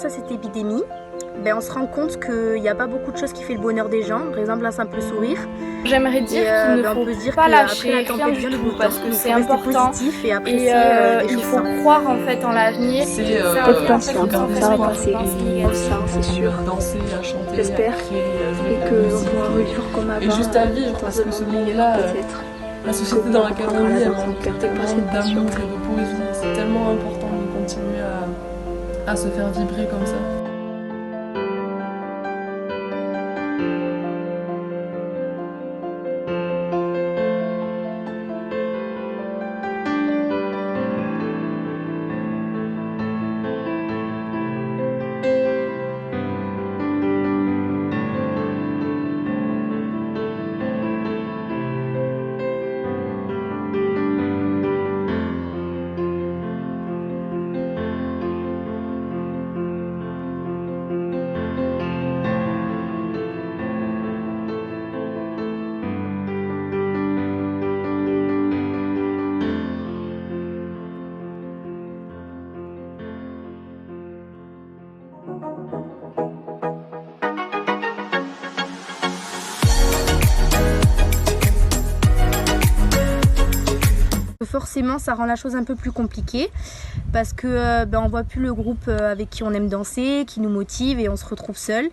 à cette épidémie, on se rend compte qu'il n'y a pas beaucoup de choses qui fait le bonheur des gens, par exemple un simple sourire. J'aimerais dire qu'il ne faut pas lâcher rien du tout parce que c'est important et il faut croire en fait en l'avenir. C'est patient, ça va passer, ça c'est sûr. Danser, à chanter, j'espère, à créer, et qu'on pourra revivre comme avant. Et juste à vivre parce que ce monde-là, la société dans laquelle on vit, elle manque tellement d'amour et de poésie. C'est tellement important de continuer à se faire vibrer comme ça. Forcément, ça rend la chose un peu plus compliquée parce que on voit plus le groupe avec qui on aime danser, qui nous motive et on se retrouve seul.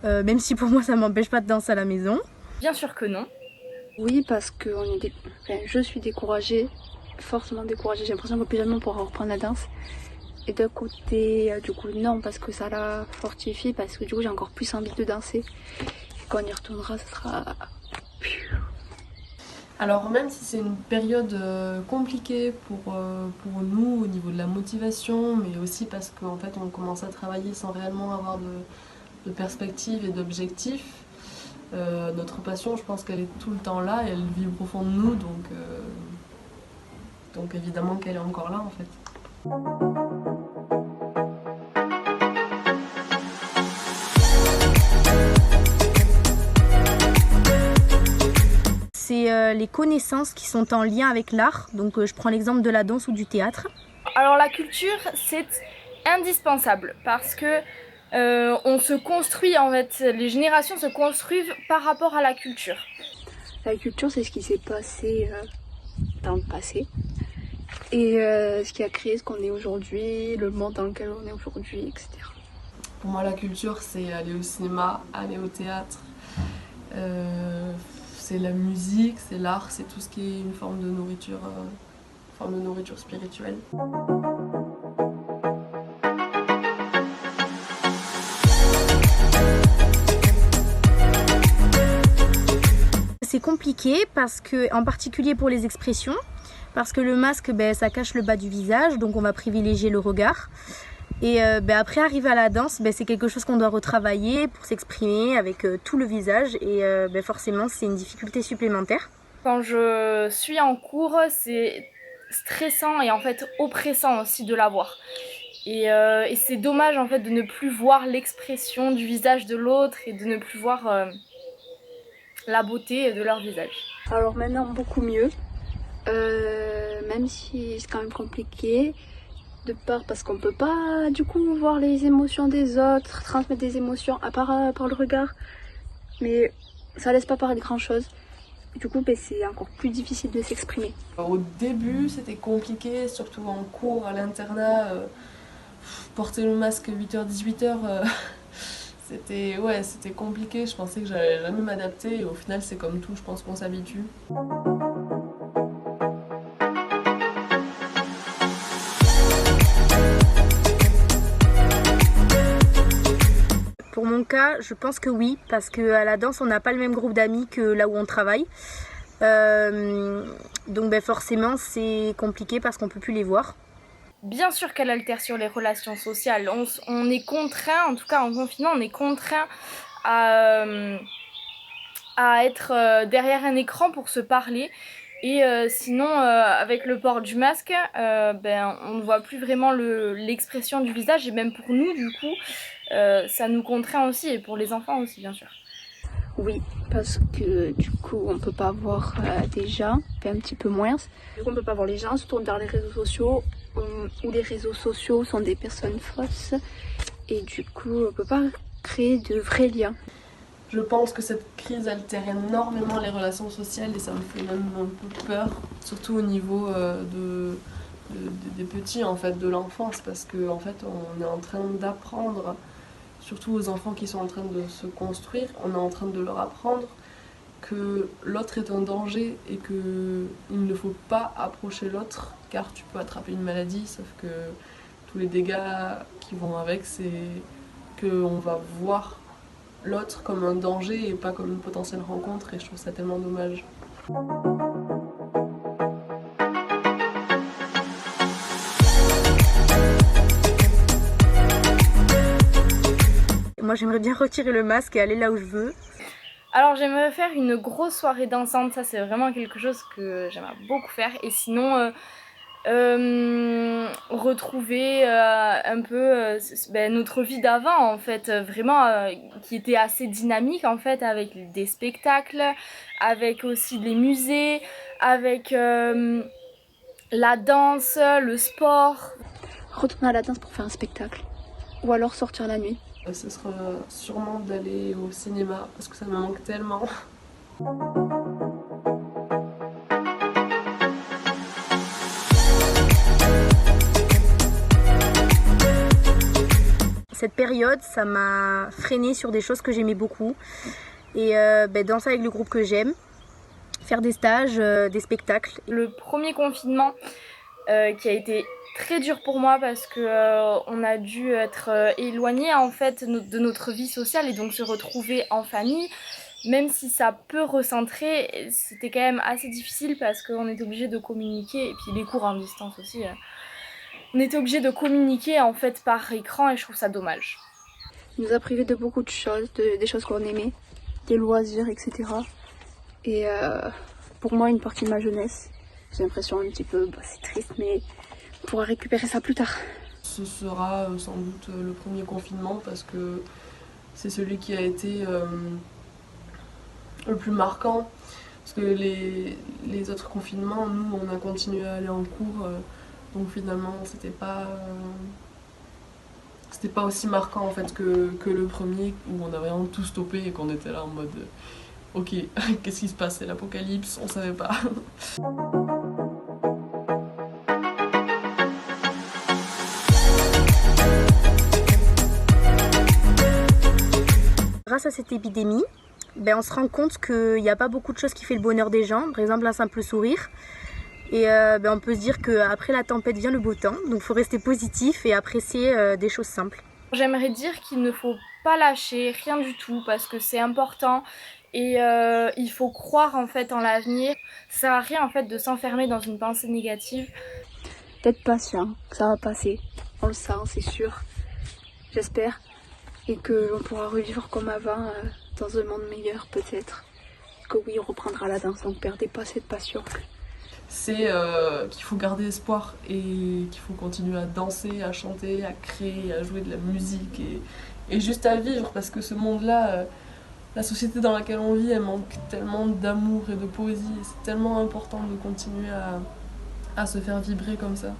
Même si pour moi, ça m'empêche pas de danser à la maison. Bien sûr que non. Oui, parce que je suis découragée, forcément découragée. J'ai l'impression que plus jamais on pourra reprendre la danse. Et d'un côté, du coup, non, parce que ça la fortifie, parce que du coup, j'ai encore plus envie de danser. Et quand on y retournera, ça sera... Alors même si c'est une période compliquée pour nous au niveau de la motivation, mais aussi parce qu'en fait on commence à travailler sans réellement avoir de perspective et d'objectifs, notre passion, je pense qu'elle est tout le temps là et elle vit au fond de nous, donc évidemment qu'elle est encore là en fait. C'est les connaissances qui sont en lien avec l'art. Donc je prends l'exemple de la danse ou du théâtre. Alors la culture, c'est indispensable parce que on se construit en fait, les générations se construisent par rapport à la culture. La culture, c'est ce qui s'est passé dans le passé et ce qui a créé ce qu'on est aujourd'hui, le monde dans lequel on est aujourd'hui, etc. Pour moi, la culture, c'est aller au cinéma, aller au théâtre. C'est la musique, c'est l'art, c'est tout ce qui est une forme de nourriture spirituelle. C'est compliqué parce que, en particulier pour les expressions, parce que le masque, ça cache le bas du visage, donc on va privilégier le regard. Et après, arriver à la danse, c'est quelque chose qu'on doit retravailler pour s'exprimer avec tout le visage et forcément, c'est une difficulté supplémentaire. Quand je suis en cours, c'est stressant et en fait oppressant aussi de la voir. Et c'est dommage en fait de ne plus voir l'expression du visage de l'autre et de ne plus voir la beauté de leur visage. Alors maintenant, beaucoup mieux, même si c'est quand même compliqué. De part parce qu'on peut pas du coup voir les émotions des autres, transmettre des émotions à part par le regard, mais ça laisse pas paraître grand chose. Du coup c'est encore plus difficile de s'exprimer. Au début c'était compliqué, surtout en cours à l'internat, porter le masque 8h-18h, c'était compliqué, je pensais que j'allais jamais m'adapter et au final c'est comme tout, je pense qu'on s'habitue. Pour mon cas, je pense que oui, parce qu'à la danse, on n'a pas le même groupe d'amis que là où on travaille. Donc forcément, c'est compliqué parce qu'on ne peut plus les voir. Bien sûr qu'elle altère sur les relations sociales. On est contraint, en tout cas en confinement, on est contraint à être derrière un écran pour se parler. Et sinon, avec le port du masque, on ne voit plus vraiment l'expression du visage. Et même pour nous, du coup, ça nous contraint aussi. Et pour les enfants aussi, bien sûr. Oui, parce que du coup, on peut pas voir des gens, un petit peu moins. Du coup, on peut pas voir les gens, se tourne vers les réseaux sociaux, où les réseaux sociaux sont des personnes fausses. et du coup on peut pas créer de vrais liens. Je pense que cette crise altère énormément les relations sociales et ça me fait même un peu peur, surtout au niveau des petits, en fait, de l'enfance, parce qu'en en fait, on est en train d'apprendre, surtout aux enfants qui sont en train de se construire, on est en train de leur apprendre que l'autre est un danger et qu'il ne faut pas approcher l'autre car tu peux attraper une maladie, sauf que tous les dégâts qui vont avec, c'est qu'on va voir l'autre comme un danger et pas comme une potentielle rencontre et je trouve ça tellement dommage. Moi j'aimerais bien retirer le masque et aller là où je veux. Alors j'aimerais faire une grosse soirée dansante, ça c'est vraiment quelque chose que j'aimerais beaucoup faire. Et sinon retrouver un peu notre vie d'avant en fait, vraiment qui était assez dynamique en fait, avec des spectacles, avec aussi des musées, avec la danse, le sport. Retourner à la danse pour faire un spectacle ou alors sortir la nuit. Ce sera sûrement d'aller au cinéma parce que ça me manque tellement. Cette période, ça m'a freinée sur des choses que j'aimais beaucoup. Et danser avec le groupe que j'aime, faire des stages, des spectacles. Le premier confinement qui a été très dur pour moi parce que on a dû être éloignés en fait de notre vie sociale et donc se retrouver en famille. Même si ça peut recentrer, c'était quand même assez difficile parce qu'on était obligé de communiquer et puis les cours en distance aussi. On était obligé de communiquer en fait par écran et je trouve ça dommage. Il nous a privé de beaucoup de choses, des choses qu'on aimait, des loisirs, etc. Et pour moi, une partie de ma jeunesse, j'ai l'impression un petit peu, c'est triste, mais on pourra récupérer ça plus tard. Ce sera sans doute le premier confinement parce que c'est celui qui a été le plus marquant. Parce que les autres confinements, nous, on a continué à aller en cours. Donc finalement, c'était pas aussi marquant en fait que le premier où on a vraiment tout stoppé et qu'on était là en mode ok, qu'est-ce qui se passe, c'est l'apocalypse, on savait pas. Grâce à cette épidémie, on se rend compte qu'il n'y a pas beaucoup de choses qui font le bonheur des gens, par exemple un simple sourire. Et on peut se dire qu'après la tempête vient le beau temps, donc il faut rester positif et apprécier des choses simples. J'aimerais dire qu'il ne faut pas lâcher, rien du tout, parce que c'est important et il faut croire en fait en l'avenir. Ça sert à rien en fait de s'enfermer dans une pensée négative. D'être patient, que ça va passer, on le sent, c'est sûr, j'espère. Et qu'on pourra revivre comme avant, dans un monde meilleur peut-être. Que oui, on reprendra la danse, donc perdez pas cette passion. C'est qu'il faut garder espoir et qu'il faut continuer à danser, à chanter, à créer, à jouer de la musique et juste à vivre parce que ce monde-là, la société dans laquelle on vit, elle manque tellement d'amour et de poésie et c'est tellement important de continuer à se faire vibrer comme ça.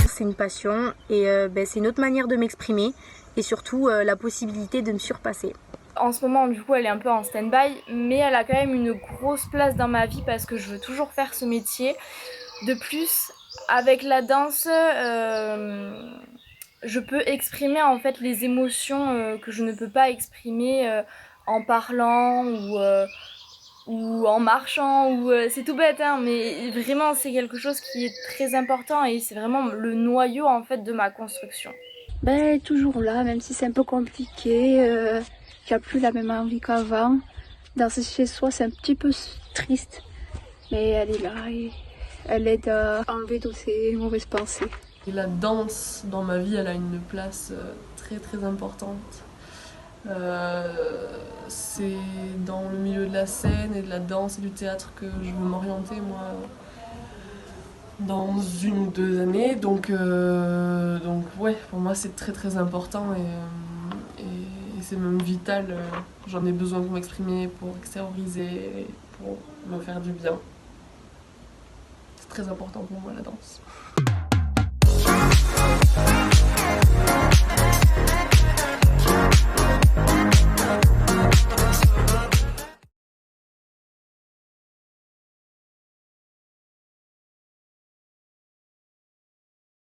C'est une passion et c'est une autre manière de m'exprimer et surtout la possibilité de me surpasser. En ce moment, du coup, elle est un peu en stand-by, mais elle a quand même une grosse place dans ma vie parce que je veux toujours faire ce métier. De plus, avec la danse, je peux exprimer en fait les émotions que je ne peux pas exprimer en parlant ou en marchant, ou c'est tout bête, hein, mais vraiment c'est quelque chose qui est très important et c'est vraiment le noyau en fait de ma construction. Toujours là, même si c'est un peu compliqué, qu'il n'y a plus la même envie qu'avant. Danser chez soi, c'est un petit peu triste, mais elle est là et elle aide à enlever toutes ces mauvaises pensées. Et la danse dans ma vie, elle a une place très très importante. C'est dans le milieu de la scène et de la danse et du théâtre que je veux m'orienter moi dans 1 ou 2 années. Donc ouais, pour moi c'est très très important et c'est même vital. J'en ai besoin pour m'exprimer, pour extérioriser, pour me faire du bien. C'est très important pour moi la danse.